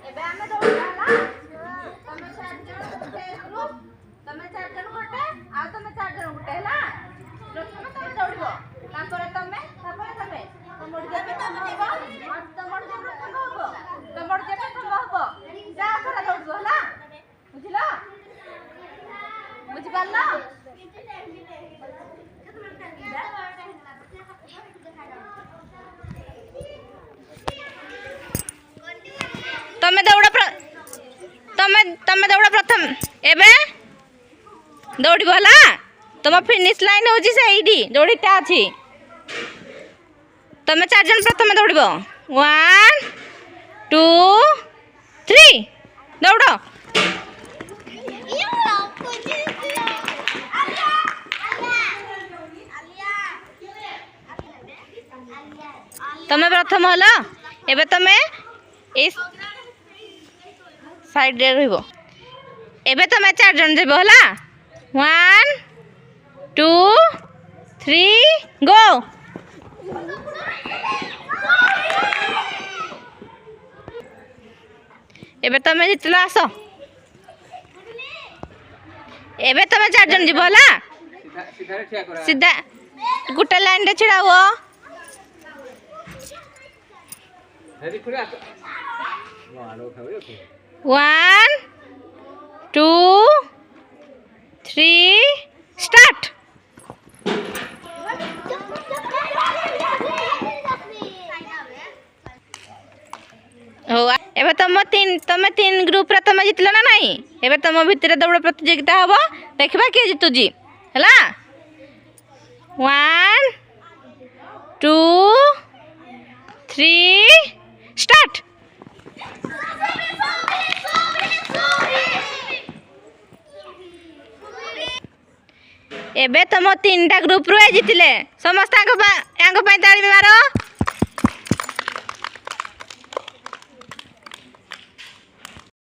एबे आमे दौड़िया हला तमे चार जण गुटे ग्रुप तमे चार जण गुटे आ तमे चार जण गुटे हला प्रथम तमे दौड़िबो तापर तमे तमोड जेबे तमे हबो और तमोड जेबे तमे हबो तमोड जेबे तमे हबो जा थोड़ा दौड़िबो हला बुझिलो बुझि पारलो तमे दौड़ प्रथम एबे दौड़िबो हला तुम फिनिश लाइन होची सेइडी जोड़ीटा अछि तमे चार जन प्रथम दौड़िबो 1 2 3 दौड़ तमे प्रथम हला एबे तमे इस साइड रे रहिबो एबे तमे चार जन जेबो हला 1 2 3 गो एबे तमे जितला आसो एबे तमे चार जन जीबो हला सीधा गुटे लाइन रे छिड़ा हुओ 1 2 3 स्टार्ट हो एबे तमे तीन ग्रुप रे तमे जितलो ना नहीं एबे तम भितर दौड़ प्रतियोगिता हबो देखबा के जितु जी हला 1 2 3 स्टार्ट एबे तम तीनटा ग्रुप रो जितले समस्त आंग ताली मारो।